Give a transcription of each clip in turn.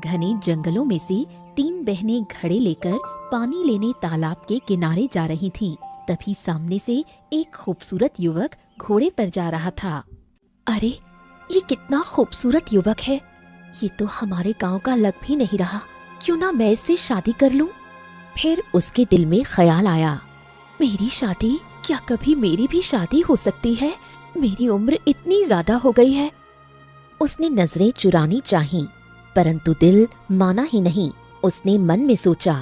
घने जंगलों में से 3 बहनें घड़े लेकर पानी लेने तालाब के किनारे जा रही थीं। तभी सामने से एक खूबसूरत युवक घोड़े पर जा रहा था। अरे, ये कितना खूबसूरत युवक है। ये तो हमारे गांव का लग भी नहीं रहा। क्यों ना मैं इससे शादी कर लूं? फिर उसके दिल में ख्याल आया, मेरी शादी, क्या कभी मेरी भी शादी हो सकती है? मेरी उम्र इतनी ज्यादा हो गई है। उसने नजरें चुरानी चाहीं, परंतु दिल माना ही नहीं। उसने मन में सोचा,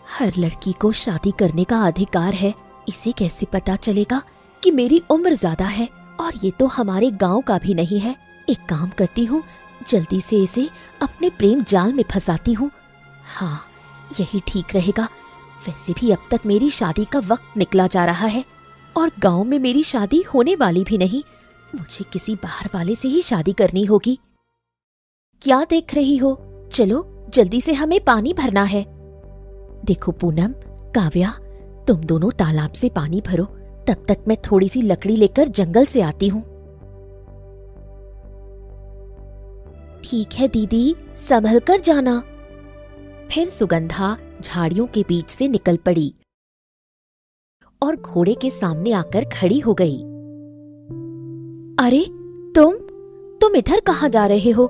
हर लड़की को शादी करने का अधिकार है। इसे कैसे पता चलेगा कि मेरी उम्र ज्यादा है? और ये तो हमारे गांव का भी नहीं है। एक काम करती हूँ, जल्दी से इसे अपने प्रेम जाल में फंसाती हूँ। हाँ, यही ठीक रहेगा। वैसे भी अब तक मेरी शादी का वक्त निकला जा रहा है और गांव में मेरी शादी होने वाली भी नहीं। मुझे किसी बाहर वाले से ही शादी करनी होगी। क्या देख रही हो? चलो जल्दी से, हमें पानी भरना है। देखो पूनम, काव्या, तुम दोनों तालाब से पानी भरो। तब तक मैं थोड़ी सी लकड़ी लेकर जंगल से आती हूँ। ठीक है दीदी, संभल कर जाना। फिर सुगंधा झाड़ियों के बीच से निकल पड़ी और घोड़े के सामने आकर खड़ी हो गई। अरे तुम इधर कहाँ जा रहे हो?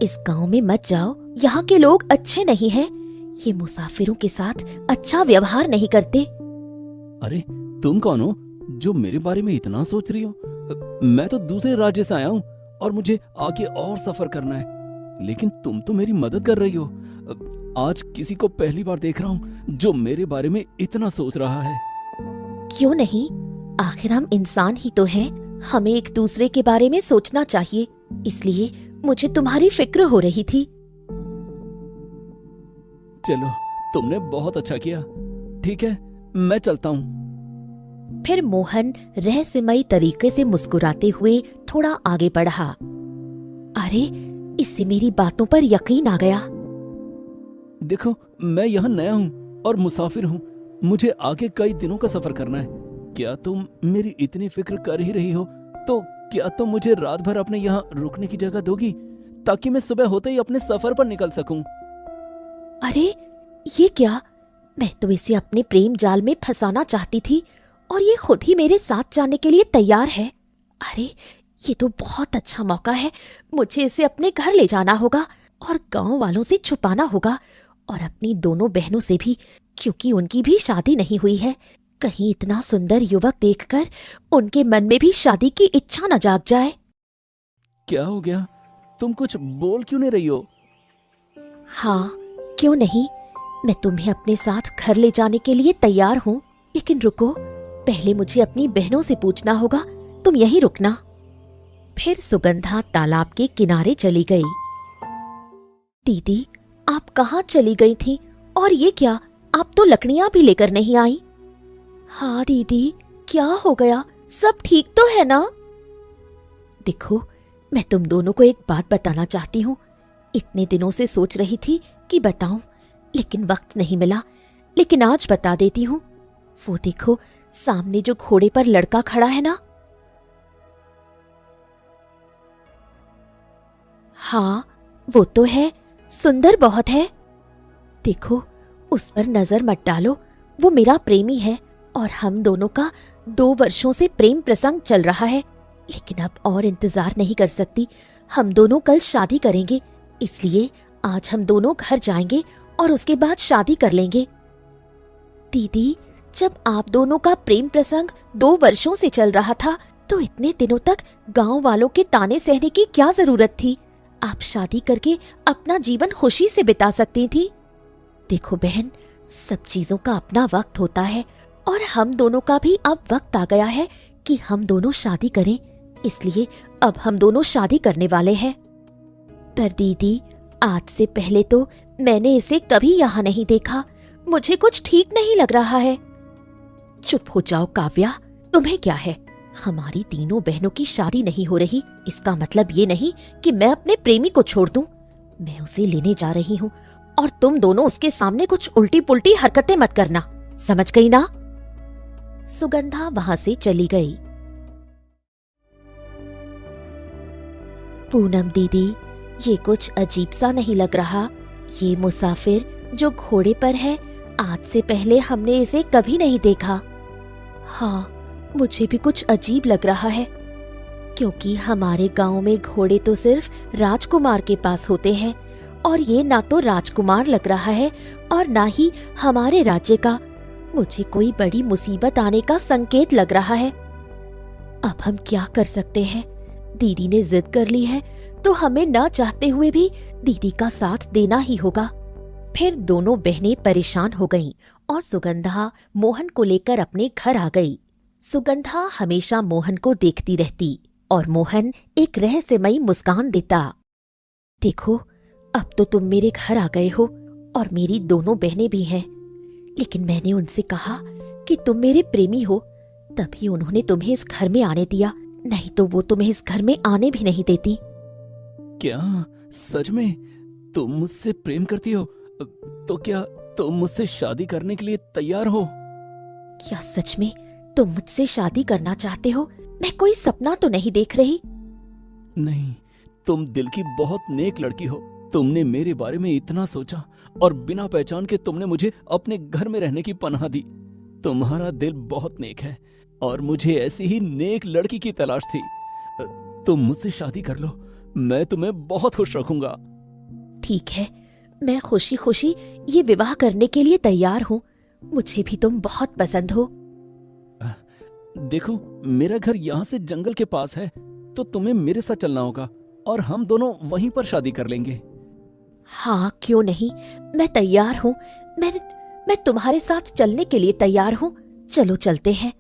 इस गांव में मत जाओ, यहाँ के लोग अच्छे नहीं हैं। ये मुसाफिरों के साथ अच्छा व्यवहार नहीं करते। अरे, तुम कौन हो जो मेरे बारे में इतना सोच रही हो? मैं तो दूसरे राज्य से आया हूँ और मुझे आगे और सफर करना है, लेकिन तुम तो मेरी मदद कर रही हो। आज किसी को पहली बार देख रहा हूँ जो मेरे बारे में इतना सोच रहा है। क्यों नहीं, आखिर हम इंसान ही तो हैं। हमें एक दूसरे के बारे में सोचना चाहिए। इसलिए मुझे तुम्हारी फिक्र हो रही थी। चलो, तुमने बहुत अच्छा किया। ठीक है, मैं चलता हूँ। फिर मोहन रहस्यमयी तरीके से मुस्कुराते हुए थोड़ा आगे बढ़ा। अरे, इससे मेरी बातों पर यकीन आ गया। देखो, मैं यहाँ नया हूँ और मुसाफिर हूँ। मुझे आगे कई दिनों का सफर करना है। क्या तुम मेरी इतनी फिक्र कर ही रही हो, तो क्या तुम मुझे रात भर अपने यहाँ रुकने की जगह दोगी, ताकि मैं सुबह होते ही अपने सफर पर निकल सकूं? अरे, ये क्या? मैं तो इसे अपने प्रेम जाल में फंसाना चाहती थी और ये खुद ही मेरे साथ जाने के लिए तैयार है। अरे, ये तो बहुत अच्छा मौका है। मुझे इसे अपने घर ले जाना होगा और गांव वालों से छुपाना होगा, और अपनी दोनों बहनों से भी, क्योंकि उनकी भी शादी नहीं हुई है। कहीं इतना सुंदर युवक देखकर उनके मन में भी शादी की इच्छा न जाग जाए। क्या हो गया? तुम कुछ बोल क्यों नहीं रही हो? हाँ, क्यों नहीं। मैं तुम्हें अपने साथ घर ले जाने के लिए तैयार हूँ, लेकिन रुको, पहले मुझे अपनी बहनों से पूछना होगा। तुम यहीं रुकना। फिर सुगंधा तालाब के किनारे चली गई। दीदी, आप कहाँ चली गई थी? और ये क्या, आप तो लकड़ियाँ भी लेकर नहीं आई। हाँ दीदी, क्या हो गया? सब ठीक तो है ना? देखो, मैं तुम दोनों को एक बात बताना चाहती हूँ। इतने दिनों से सोच रही थी कि बताऊं, लेकिन वक्त नहीं मिला। लेकिन आज बता देती हूँ। वो देखो, सामने जो घोड़े पर लड़का खड़ा है ना। हाँ, वो तो है, सुंदर बहुत है। देखो, उस पर नजर मत डालो। वो मेरा प्रेमी है और हम दोनों का 2 वर्षों से प्रेम प्रसंग चल रहा है। लेकिन अब और इंतजार नहीं कर सकती। हम दोनों कल शादी करेंगे, इसलिए आज हम दोनों घर जाएंगे और उसके बाद शादी कर लेंगे। दीदी, जब आप दोनों का प्रेम प्रसंग 2 वर्षों से चल रहा था, तो इतने दिनों तक गांव वालों के ताने सहने की क्या जरूरत थी? आप शादी करके अपना जीवन खुशी से बिता सकती थी। देखो बहन, सब चीजों का अपना वक्त होता है और हम दोनों का भी अब वक्त आ गया है कि हम दोनों शादी करें। इसलिए अब हम दोनों शादी करने वाले हैं। पर दीदी, आज से पहले तो मैंने इसे कभी यहाँ नहीं देखा। मुझे कुछ ठीक नहीं लग रहा है। चुप हो जाओ काव्या, तुम्हें क्या है? हमारी तीनों बहनों की शादी नहीं हो रही, इसका मतलब ये नहीं कि मैं अपने प्रेमी को छोड़ दूं। मैं उसे लेने जा रही हूँ और तुम दोनों उसके सामने कुछ उल्टी पुल्टी हरकतें मत करना, समझ गई ना? सुगंधा वहां से चली गई। पूनम दीदी, ये कुछ अजीब सा नहीं लग रहा? ये मुसाफिर जो घोड़े पर है, आज से पहले हमने इसे कभी नहीं देखा। हाँ, मुझे भी कुछ अजीब लग रहा है, क्योंकि हमारे गांव में घोड़े तो सिर्फ राजकुमार के पास होते हैं, और ये ना तो राजकुमार लग रहा है और ना ही हमारे राज्य का। मुझे कोई बड़ी मुसीबत आने का संकेत लग रहा है। अब हम क्या कर सकते हैं? दीदी ने जिद कर ली है तो हमें ना चाहते हुए भी दीदी का साथ देना ही होगा। फिर दोनों बहनें परेशान हो गईं और सुगंधा मोहन को लेकर अपने घर आ गई। सुगंधा हमेशा मोहन को देखती रहती और मोहन एक रहस्यमयी मुस्कान देता। देखो, अब तो तुम मेरे घर आ गए हो और मेरी दोनों बहनें भी हैं, लेकिन मैंने उनसे कहा कि तुम मेरे प्रेमी हो, तभी उन्होंने तुम्हें इस घर में आने दिया, नहीं तो वो तुम्हें इस घर में आने भी नहीं देती। क्या सच में तुम मुझसे प्रेम करती हो? तो क्या तुम मुझसे शादी करने के लिए तैयार हो? क्या सच में तुम मुझसे शादी करना चाहते हो? मैं कोई सपना तो नहीं देख रही? नहीं, तुम दिल की बहुत नेक लड़की हो। तुमने मेरे बारे में इतना सोचा और बिना पहचान के तुमने मुझे अपने घर में रहने की पनाह दी। तुम्हारा दिल बहुत नेक है और मुझे ऐसी ही नेक लड़की की तलाश थी। तुम मुझसे शादी कर लो, मैं तुम्हें बहुत खुश रखूंगा। ठीक है, मैं खुशी खुशी ये विवाह करने के लिए तैयार हूँ। मुझे भी तुम बहुत पसंद हो। देखो, मेरा घर यहाँ से जंगल के पास है, तो तुम्हें मेरे साथ चलना होगा और हम दोनों वहीं पर शादी कर लेंगे। हाँ, क्यों नहीं, मैं तैयार हूँ। मैं तुम्हारे साथ चलने के लिए तैयार हूँ। चलो चलते हैं।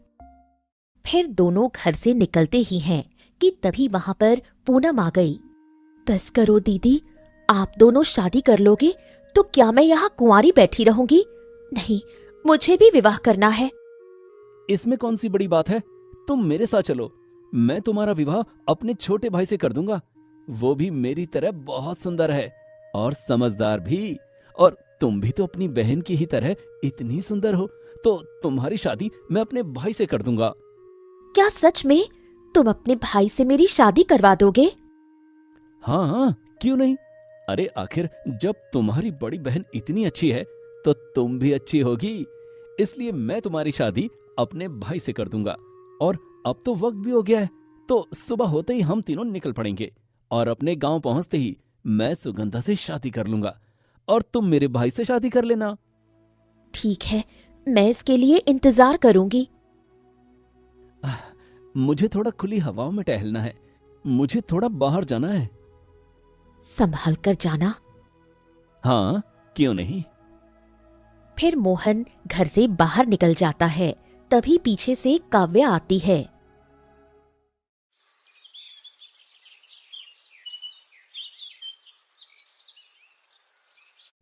फिर दोनों घर से निकलते ही हैं कि तभी वहां पर पूनम आ गई। बस करो दीदी, आप दोनों शादी कर लोगे तो क्या मैं यहाँ कुंवारी बैठी रहूंगी? नहीं, मुझे भी विवाह करना है। इसमें कौन सी बड़ी बात है? तुम मेरे साथ चलो, मैं तुम्हारा विवाह अपने छोटे भाई से कर दूंगा। वो भी मेरी तरह बहुत सुंदर है और समझदार भी, और तुम भी तो अपनी बहन की ही तरह इतनी सुंदर हो, तो तुम्हारी शादी मैं अपने भाई से कर दूंगा। क्या सच में तुम अपने भाई से मेरी शादी करवा दोगे? हाँ हाँ, क्यों नहीं। अरे आखिर जब तुम्हारी बड़ी बहन इतनी अच्छी है तो तुम भी अच्छी होगी, इसलिए मैं तुम्हारी शादी अपने भाई से कर दूंगा। और अब तो वक्त भी हो गया है, तो सुबह होते ही हम तीनों निकल पड़ेंगे और अपने गांव पहुंचते ही मैं सुगंधा से शादी कर लूंगा और तुम मेरे भाई से शादी कर लेना। ठीक है, मैं इसके लिए इंतजार करूंगी। मुझे थोड़ा खुली हवाओं में टहलना है, मुझे थोड़ा बाहर जाना है। संभाल कर जाना। हाँ, क्यों नहीं। फिर मोहन घर से बाहर निकल जाता है। तभी पीछे से काव्या आती है।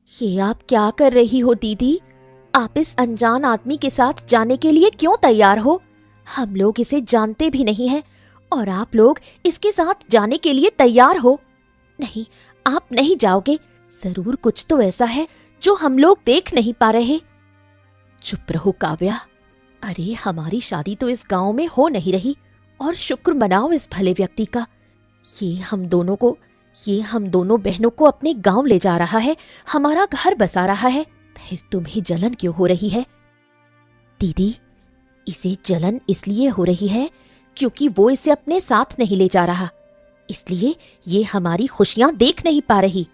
ये आप क्या कर रही हो दीदी? आप इस अनजान आदमी के साथ जाने के लिए क्यों तैयार हो? हम लोग इसे जानते भी नहीं हैं और आप लोग इसके साथ जाने के लिए तैयार हो। नहीं, आप नहीं जाओगे। जरूर कुछ तो ऐसा है जो हम लोग देख नहीं पा रहे। चुप रहो काव्या। अरे, हमारी शादी तो इस गांव में हो नहीं रही और शुक्र मनाओ इस भले व्यक्ति का। ये हम दोनों बहनों को अपने गांव ले जा रहा है, हमारा घर बसा रहा है। फिर तुम्हें जलन क्यों हो रही है? दीदी, इसे जलन इसलिए हो रही है क्योंकि वो इसे अपने साथ नहीं ले जा रहा, इसलिए ये हमारी खुशियां देख नहीं पा रही।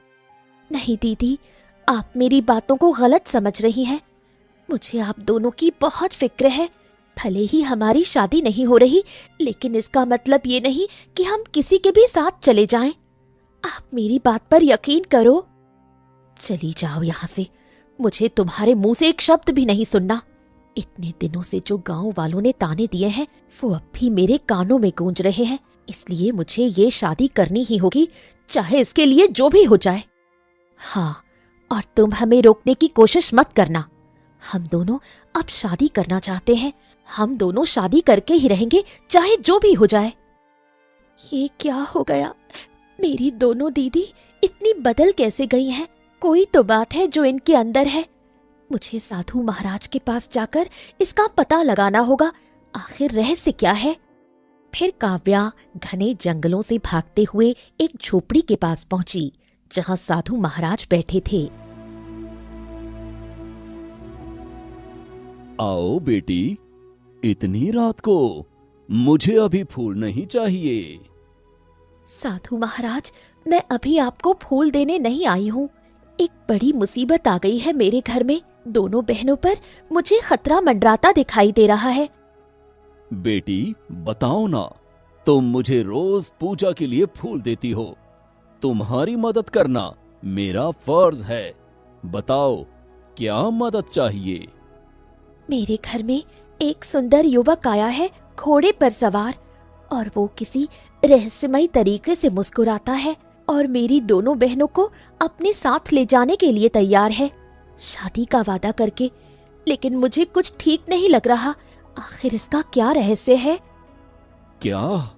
नहीं दीदी, आप मेरी बातों को गलत समझ रही हैं। मुझे आप दोनों की बहुत फिक्र है। भले ही हमारी शादी नहीं हो रही, लेकिन इसका मतलब ये नहीं कि हम किसी के भी साथ चले जाएं। आप मेरी बात पर यकीन करो। चली जाओ यहाँ से, मुझे तुम्हारे मुंह से एक शब्द भी नहीं सुनना। इतने दिनों से जो गांव वालों ने ताने दिए हैं वो अब भी मेरे कानों में गूंज रहे हैं, इसलिए मुझे ये शादी करनी ही होगी, चाहे इसके लिए जो भी हो जाए। हाँ, और तुम हमें रोकने की कोशिश मत करना। हम दोनों अब शादी करना चाहते हैं, हम दोनों शादी करके ही रहेंगे, चाहे जो भी हो जाए। ये क्या हो गया? मेरी दोनों दीदी इतनी बदल कैसे गई हैं? कोई तो बात है जो इनके अंदर है। मुझे साधु महाराज के पास जाकर इसका पता लगाना होगा। आखिर रहस्य क्या है? फिर काव्या घने जंगलों से भागते हुए एक झोपड़ी के पास पहुंची जहां साधु महाराज बैठे थे। आओ बेटी, इतनी रात को मुझे अभी फूल नहीं चाहिए। साधु महाराज, मैं अभी आपको फूल देने नहीं आई हूँ। एक बड़ी मुसीबत आ गई है मेरे घर में। दोनों बहनों पर मुझे खतरा मंडराता दिखाई दे रहा है। बेटी बताओ ना, तुम मुझे रोज पूजा के लिए फूल देती हो। तुम्हारी मदद करना मेरा फर्ज है। बताओ क्या मदद चाहिए। मेरे घर में एक सुंदर युवक आया है घोड़े पर सवार, और वो किसी रहस्यमयी तरीके से मुस्कुराता है और मेरी दोनों बहनों को अपने साथ ले जाने के लिए तैयार है, शादी का वादा करके। लेकिन मुझे कुछ ठीक नहीं लग रहा। आखिर इसका क्या रहस्य है? क्या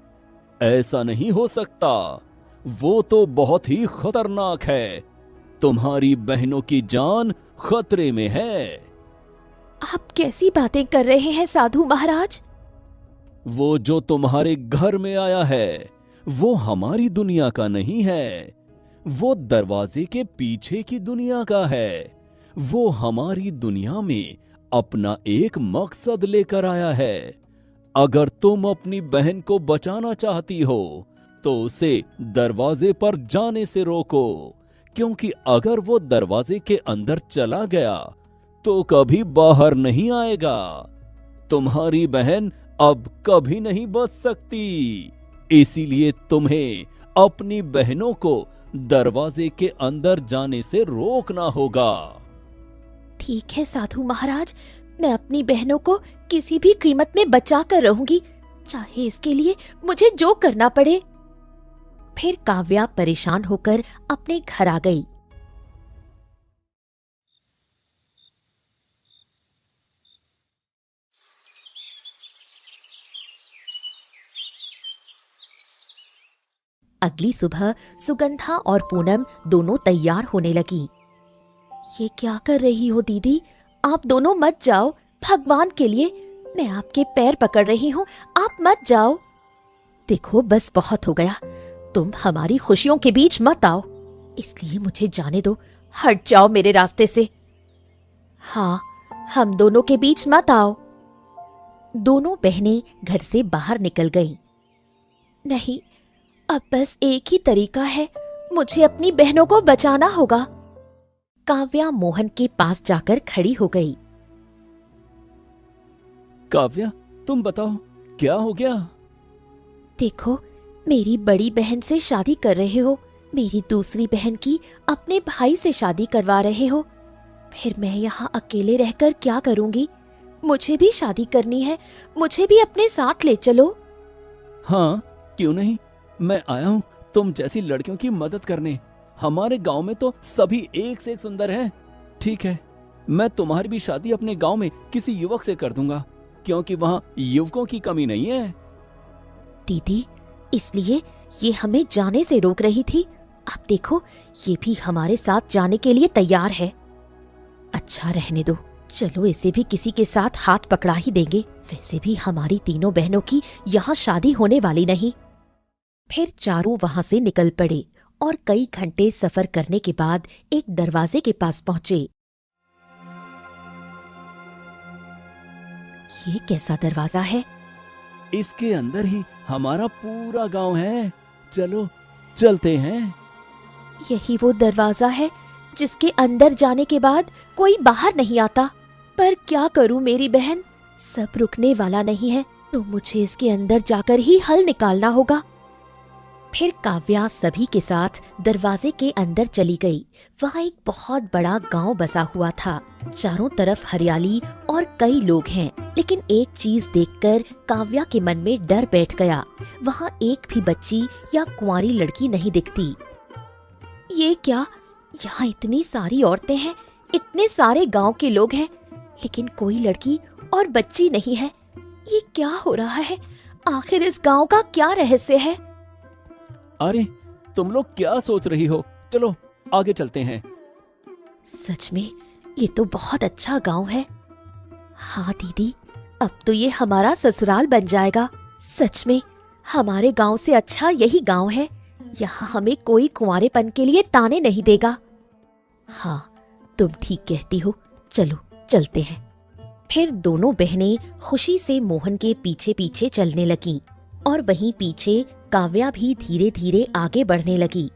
ऐसा नहीं हो सकता? वो तो बहुत ही खतरनाक है। तुम्हारी बहनों की जान खतरे में है। आप कैसी बातें कर रहे हैं साधु महाराज? वो जो तुम्हारे घर में आया है वो हमारी दुनिया का नहीं है। वो दरवाजे के पीछे की दुनिया का है। वो हमारी दुनिया में अपना एक मकसद लेकर आया है। अगर तुम अपनी बहन को बचाना चाहती हो तो उसे दरवाजे पर जाने से रोको, क्योंकि अगर वो दरवाजे के अंदर चला गया तो कभी बाहर नहीं आएगा। तुम्हारी बहन अब कभी नहीं बच सकती। इसीलिए तुम्हें अपनी बहनों को दरवाजे के अंदर जाने से रोकना होगा। ठीक है साधु महाराज, मैं अपनी बहनों को किसी भी कीमत में बचा कर रहूंगी, चाहे इसके लिए मुझे जो करना पड़े। फिर काव्या परेशान होकर अपने घर आ गई। अगली सुबह सुगंधा और पूनम दोनों तैयार होने लगी। ये क्या कर रही हो दीदी? आप दोनों मत जाओ, भगवान के लिए मैं आपके पैर पकड़ रही हूँ, आप मत जाओ। देखो बस बहुत हो गया, तुम हमारी खुशियों के बीच मत आओ, इसलिए मुझे जाने दो। हट जाओ मेरे रास्ते से। हाँ, हम दोनों के बीच मत आओ। दोनों बहनें घर से बाहर निकल गईं। नहीं, अब बस एक ही तरीका है, मुझे अपनी बहनों को बचाना होगा। काव्या मोहन के पास जाकर खड़ी हो गई। काव्या, तुम बताओ क्या हो गया? देखो, मेरी बड़ी बहन से शादी कर रहे हो, मेरी दूसरी बहन की अपने भाई से शादी करवा रहे हो। फिर मैं यहाँ अकेले रहकर क्या करूँगी? मुझे भी शादी करनी है, मुझे भी अपने साथ ले चलो। हाँ, क्यों नहीं, मैं आया हूँ तुम जैसी लड़कियों की मदद करने। हमारे गांव में तो सभी एक से एक सुंदर हैं। ठीक है, मैं तुम्हारी भी शादी अपने गांव में किसी युवक से कर दूंगा, क्योंकि वहाँ युवकों की कमी नहीं है। दीदी, इसलिए ये हमें जाने से रोक रही थी। अब देखो, ये भी हमारे साथ जाने के लिए तैयार है। अच्छा रहने दो, चलो इसे भी किसी के साथ हाथ पकड़ा ही देंगे। वैसे भी हमारी तीनों बहनों की यहाँ शादी होने वाली नहीं। फिर चारों वहां से निकल पड़े और कई घंटे सफर करने के बाद एक दरवाजे के पास पहुंचे। ये कैसा दरवाजा है? इसके अंदर ही हमारा पूरा गांव है। चलो चलते हैं। यही वो दरवाजा है जिसके अंदर जाने के बाद कोई बाहर नहीं आता। पर क्या करूं मेरी बहन, सब रुकने वाला नहीं है, तो मुझे इसके अंदर जाकर ही हल निकालना होगा। फिर काव्या सभी के साथ दरवाजे के अंदर चली गई। वहाँ एक बहुत बड़ा गांव बसा हुआ था। चारों तरफ हरियाली और कई लोग हैं, लेकिन एक चीज देखकर काव्या के मन में डर बैठ गया। वहाँ एक भी बच्ची या कुंवारी लड़की नहीं दिखती। ये क्या, यहाँ इतनी सारी औरतें हैं, इतने सारे गांव के लोग हैं, लेकिन कोई लड़की और बच्ची नहीं है। ये क्या हो रहा है? आखिर इस गांव का क्या रहस्य है? अरे, तुम लोग क्या सोच रही हो? चलो आगे चलते हैं। सच में ये तो बहुत अच्छा गांव है। हाँ दीदी, अब तो ये हमारा ससुराल बन जाएगा। सच में हमारे गांव से अच्छा यही गांव है। यहाँ हमें कोई कुंवारेपन के लिए ताने नहीं देगा। हाँ, तुम ठीक कहती हो, चलो चलते हैं। फिर दोनों बहनें खुशी से मोहन के पीछे पीछे चलने लगीं और वहीं पीछे काव्या भी धीरे धीरे आगे बढ़ने लगी।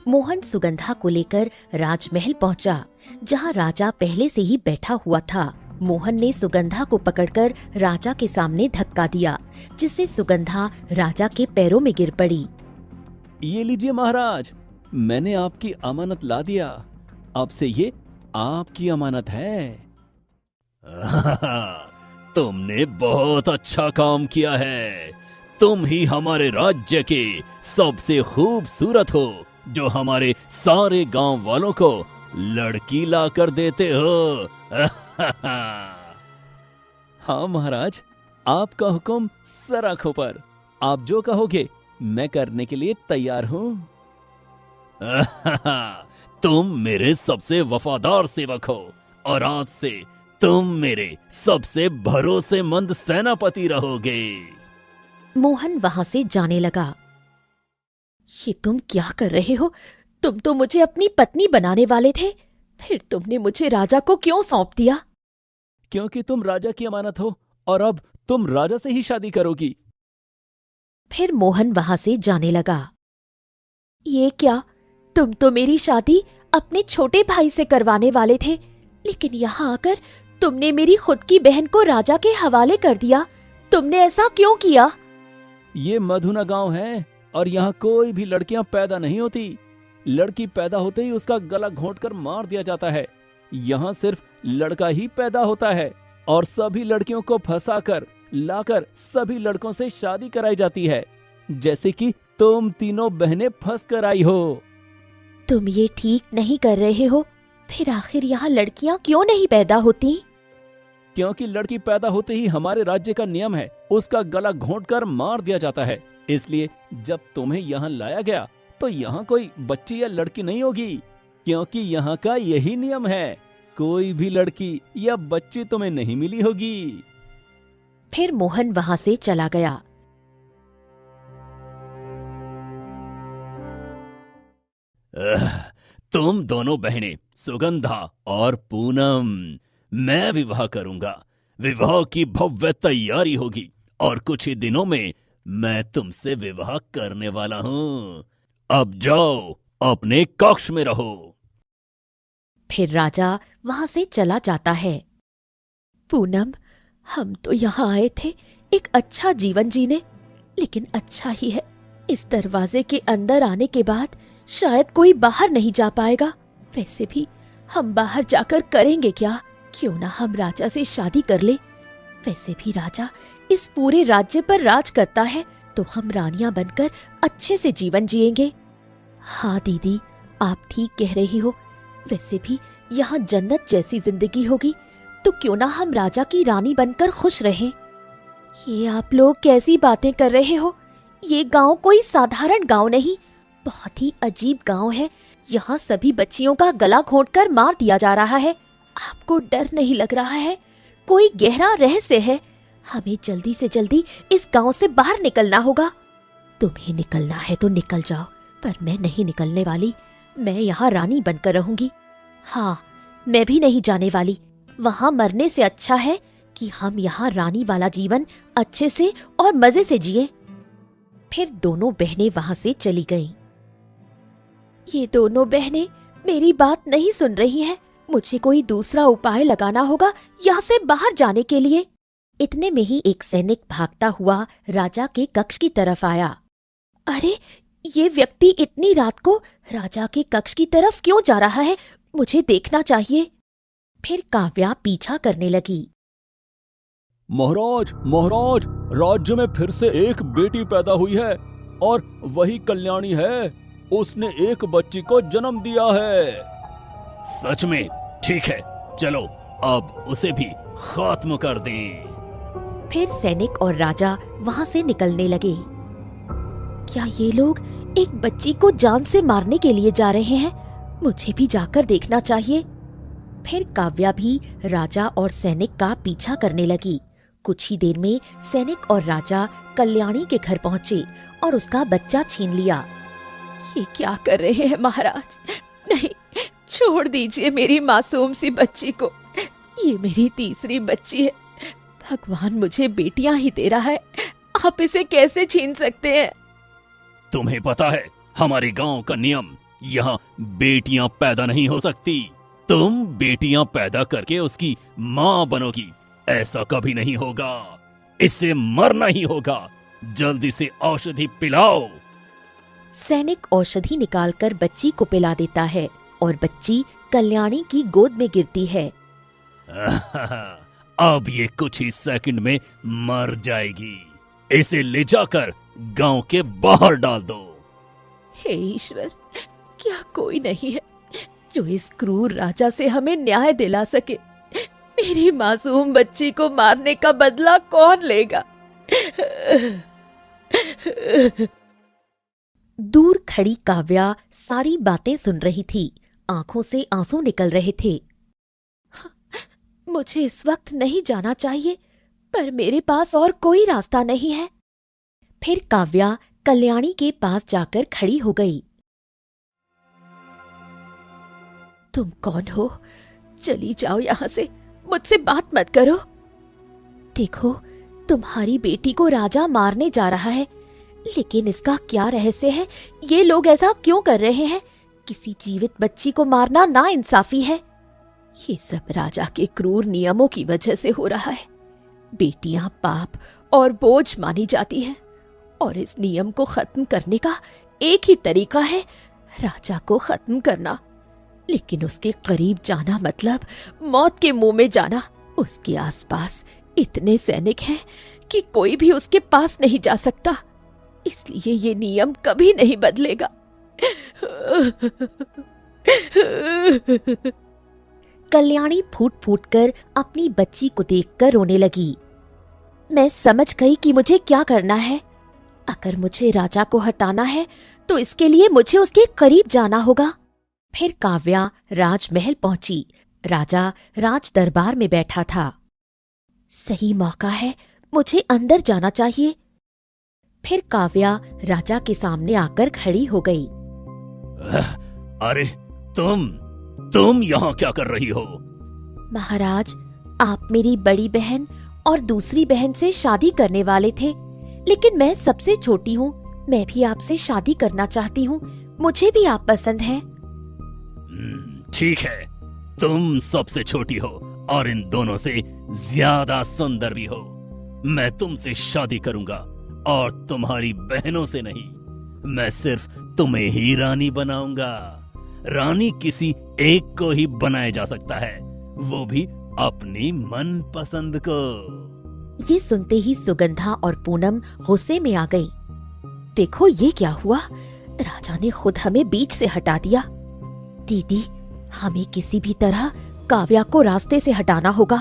मोहन सुगंधा को लेकर राजमहल पहुंचा, जहां राजा पहले से ही बैठा हुआ था। मोहन ने सुगंधा को पकड़कर राजा के सामने धक्का दिया, जिससे सुगंधा राजा के पैरों में गिर पड़ी। ये लीजिए महाराज, मैंने आपकी अमानत ला दिया। अब से ये आपकी अमानत है। तुमने बहुत अच्छा काम किया है। तुम ही हमारे राज्य के सबसे खूबसूरत हो, जो हमारे सारे गांव वालों को लड़की ला कर देते हो। हाँ महाराज, आपका हुक्म सर आंखों पर। आप जो कहोगे मैं करने के लिए तैयार हूं। तुम मेरे सबसे वफादार सेवक हो और आज से तुम मेरे सबसे भरोसेमंद सेनापति रहोगे। मोहन वहां से जाने लगा। ये तुम क्या कर रहे हो? तुम तो मुझे अपनी पत्नी बनाने वाले थे, फिर तुमने मुझे राजा को क्यों सौंप दिया? क्योंकि तुम राजा की अमानत हो और अब तुम राजा से ही शादी करोगी। फिर मोहन वहां से जाने लगा। ये क्या? तुम तो मेरी शादी अपने छोटे भाई से करवाने वाले थे, लेकिन यहाँ आकर तुमने मेरी खुद की बहन को राजा के हवाले कर दिया। तुमने ऐसा क्यों किया? ये मधुना गांव है और यहाँ कोई भी लड़कियां पैदा नहीं होती। लड़की पैदा होते ही उसका गला घोंटकर मार दिया जाता है। यहाँ सिर्फ लड़का ही पैदा होता है और सभी लड़कियों को फंसाकर लाकर सभी लड़कों से शादी कराई जाती है, जैसे कि तुम तीनों बहनें फंस कर आई हो। तुम ये ठीक नहीं कर रहे हो। फिर आखिर यहाँ लड़कियां क्यों नहीं पैदा होती? क्योंकि लड़की पैदा होते ही हमारे राज्य का नियम है, उसका गला घोंटकर मार दिया जाता है। इसलिए जब तुम्हें यहाँ लाया गया तो यहाँ कोई बच्ची या लड़की नहीं होगी, क्योंकि यहाँ का यही नियम है। कोई भी लड़की या बच्ची तुम्हें नहीं मिली होगी। फिर मोहन वहां से चला गया। तुम दोनों बहनें सुगंधा और पूनम, मैं विवाह करूंगा। विवाह की भव्य तैयारी होगी और कुछ ही दिनों में मैं तुमसे विवाह करने वाला हूं। अब जाओ, अपने कक्ष में रहो। फिर राजा वहां से चला जाता है। पूनम, हम तो यहाँ आए थे एक अच्छा जीवन जीने, लेकिन अच्छा ही है, इस दरवाजे के अंदर आने के बाद शायद कोई बाहर नहीं जा पाएगा। वैसे भी हम बाहर जाकर करेंगे क्या? क्यों ना हम राजा से शादी कर ले। वैसे भी राजा इस पूरे राज्य पर राज करता है, तो हम रानियां बनकर अच्छे से जीवन जिएंगे। हाँ दीदी, आप ठीक कह रही हो। वैसे भी यहाँ जन्नत जैसी जिंदगी होगी, तो क्यों ना हम राजा की रानी बनकर खुश रहें। ये आप लोग कैसी बातें कर रहे हो? ये गांव कोई साधारण गांव नहीं, बहुत ही अजीब गांव है। यहाँ सभी बच्चियों का गला घोंटकर मार दिया जा रहा है। आपको डर नहीं लग रहा है? कोई गहरा रहस्य है। हमें जल्दी से जल्दी इस गांव से बाहर निकलना होगा। तुम्हें निकलना है तो निकल जाओ, पर मैं नहीं निकलने वाली। मैं यहाँ रानी बनकर रहूंगी। हाँ, मैं भी नहीं जाने वाली। वहाँ मरने से अच्छा है कि हम यहाँ रानी वाला जीवन अच्छे से और मजे से जिए। फिर दोनों बहनें वहां से चली गईं। ये दोनों बहनें मेरी बात नहीं सुन रही हैं। मुझे कोई दूसरा उपाय लगाना होगा यहाँ से बाहर जाने के लिए। इतने में ही एक सैनिक भागता हुआ राजा के कक्ष की तरफ आया। अरे, ये व्यक्ति इतनी रात को राजा के कक्ष की तरफ क्यों जा रहा है? मुझे देखना चाहिए। फिर काव्या पीछा करने लगी। महाराज, महाराज, राज्य में फिर से एक बेटी पैदा हुई है और वही कल्याणी है। उसने एक बच्ची को जन्म दिया है। सच में? ठीक है, चलो अब उसे भी खात्म कर दें। फिर सैनिक और राजा वहां से निकलने लगे। क्या ये लोग एक बच्ची को जान से मारने के लिए जा रहे हैं? मुझे भी जाकर देखना चाहिए। फिर काव्या भी राजा और सैनिक का पीछा करने लगी। कुछ ही देर में सैनिक और राजा कल्याणी के घर पहुंचे और उसका बच्चा छीन लिया। ये क्या कर रहे हैं महाराज? नहीं, छोड़ दीजिए मेरी मासूम सी बच्ची को। ये मेरी तीसरी बच्ची है। भगवान मुझे बेटियां ही दे रहा है, आप इसे कैसे छीन सकते हैं? तुम्हें पता है हमारे गांव का नियम, यहाँ बेटियां पैदा नहीं हो सकती। तुम बेटियां पैदा करके उसकी माँ बनोगी, ऐसा कभी नहीं होगा। इससे मरना ही होगा। जल्दी से औषधि पिलाओ। सैनिक औषधि निकालकर बच्ची को पिला देता है और बच्ची कल्याणी की गोद में गिरती है। अब ये कुछ ही सेकंड में मर जाएगी। इसे ले जाकर गांव के बाहर डाल दो। हे ईश्वर, क्या कोई नहीं है जो इस क्रूर राजा से हमें न्याय दिला सके? मेरी मासूम बच्ची को मारने का बदला कौन लेगा? दूर खड़ी काव्या सारी बातें सुन रही थी। आंखों से आंसू निकल रहे थे। मुझे इस वक्त नहीं जाना चाहिए, पर मेरे पास और कोई रास्ता नहीं है। फिर काव्या कल्याणी के पास जाकर खड़ी हो गई। तुम कौन हो? चली जाओ यहां से, मुझसे बात मत करो। देखो, तुम्हारी बेटी को राजा मारने जा रहा है, लेकिन इसका क्या रहस्य है? ये लोग ऐसा क्यों कर रहे हैं? किसी जीवित बच्ची को मारना नाइंसाफी है। ये सब राजा के क्रूर नियमों की वजह से हो रहा है। बेटियां पाप और बोझ मानी जाती हैं, और इस नियम को खत्म करने का एक ही तरीका है, राजा को खत्म करना। लेकिन उसके करीब जाना मतलब मौत के मुंह में जाना। उसके आसपास इतने सैनिक हैं कि कोई भी उसके पास नहीं जा सकता। इसलिए ये नियम कभी नहीं बदलेगा। कल्याणी फूट फूट कर अपनी बच्ची को देखकर रोने लगी। मैं समझ गई कि मुझे क्या करना है। अगर मुझे राजा को हटाना है तो इसके लिए मुझे उसके करीब जाना होगा। फिर काव्या राजमहल पहुंची। राजा राज दरबार में बैठा था। सही मौका है, मुझे अंदर जाना चाहिए। फिर काव्या राजा के सामने आकर खड़ी हो गई। अरे तुम यहाँ क्या कर रही हो? महाराज, आप मेरी बड़ी बहन और दूसरी बहन से शादी करने वाले थे, लेकिन मैं सबसे छोटी हूँ। मैं भी आपसे शादी करना चाहती हूँ। मुझे भी आप पसंद हैं। ठीक है, तुम सबसे छोटी हो और इन दोनों से ज्यादा सुंदर भी हो। मैं तुमसे शादी करूंगा और तुम्हारी बहनों से नहीं। मैं सिर्फ तुम्हें ही रानी बनाऊंगा। रानी किसी एक को ही बनाया जा सकता है, वो भी अपनी मन पसंद को। ये सुनते ही सुगंधा और पूनम गुस्से में आ गई। देखो ये क्या हुआ? राजा ने खुद हमें बीच से हटा दिया। दीदी, हमें किसी भी तरह काव्या को रास्ते से हटाना होगा।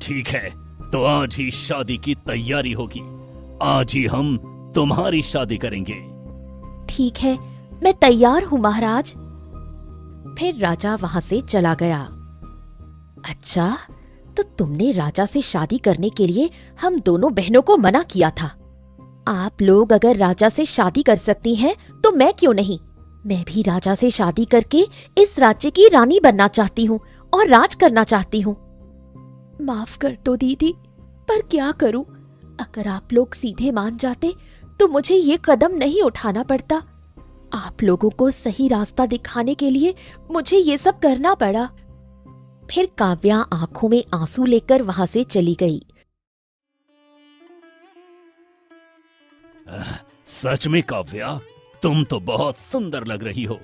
ठीक है, तो आज ही शादी की तैयारी होगी। आज ही हम तुम्हारी शादी करेंगे। ठीक है, मैं तैयार हूँ महाराज। फिर राजा वहां से चला गया। अच्छा, तो तुमने राजा से शादी करने के लिए हम दोनों बहनों को मना किया था। आप लोग अगर राजा से शादी कर सकती हैं, तो मैं क्यों नहीं? मैं भी राजा से शादी करके इस राज्य की रानी बनना चाहती हूँ और राज करना चाहती हूँ। माफ कर दो दीदी, पर क्या करूँ? अगर आप लोग सीधे मान जाते तो मुझे ये कदम नहीं उठाना पड़ता। आप लोगों को सही रास्ता दिखाने के लिए मुझे ये सब करना पड़ा। फिर काव्या आंखों में आंसू लेकर वहां से चली गई। सच में काव्या, तुम तो बहुत सुंदर लग रही हो।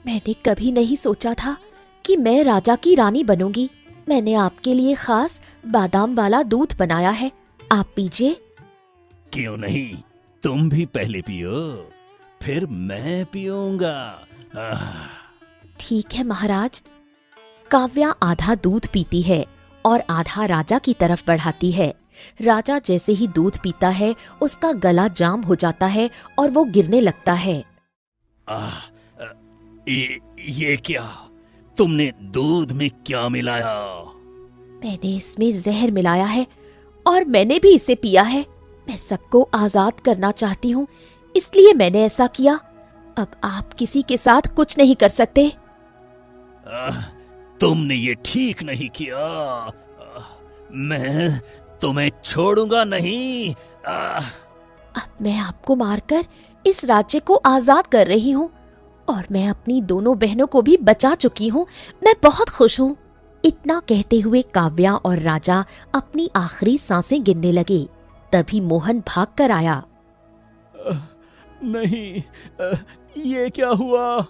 मैंने कभी नहीं सोचा था कि मैं राजा की रानी बनूंगी। मैंने आपके लिए खास बादाम वाला दूध बनाया है, आप पीजिए। क्यों नहीं, तुम भी पहले पियो, फिर मैं पीऊंगा। ठीक है महाराज। काव्या आधा दूध पीती है और आधा राजा की तरफ बढ़ाती है। राजा जैसे ही दूध पीता है, उसका गला जाम हो जाता है और वो गिरने लगता है। ये क्या? तुमने दूध में क्या मिलाया? मैंने इसमें जहर मिलाया है और मैंने भी इसे पिया है। मैं सबको आजाद करना चाहती हूँ, इसलिए मैंने ऐसा किया। अब आप किसी के साथ कुछ नहीं कर सकते। तुमने ये ठीक नहीं किया। मैं तुम्हें छोड़ूंगा नहीं। अब मैं आपको मारकर इस राज्य को आजाद कर रही हूँ और मैं अपनी दोनों बहनों को भी बचा चुकी हूँ। मैं बहुत खुश हूँ। इतना कहते हुए काव्या और राजा अपनी आखिरी सांसें गिनने लगे। तभी मोहन भाग कर आया। नहीं, ये क्या हुआ?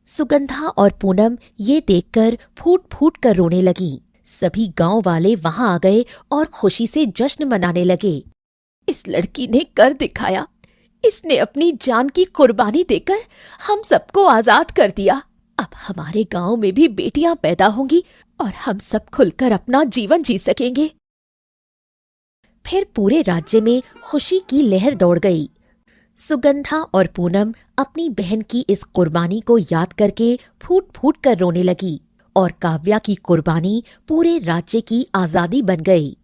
सुगंधा और पूनम ये देखकर फूट फूट कर रोने लगी। सभी गांव वाले वहां आ गए और खुशी से जश्न मनाने लगे। इस लड़की ने कर दिखाया। इसने अपनी जान की कुर्बानी देकर हम सबको आजाद कर दिया। अब हमारे गांव में भी बेटियां पैदा होंगी और हम सब खुलकर अपना जीवन जी सकेंगे। फिर पूरे राज्य में खुशी की लहर दौड़ गई। सुगंधा और पूनम अपनी बहन की इस कुर्बानी को याद करके फूट फूट कर रोने लगी और काव्या की कुर्बानी पूरे राज्य की आजादी बन गई।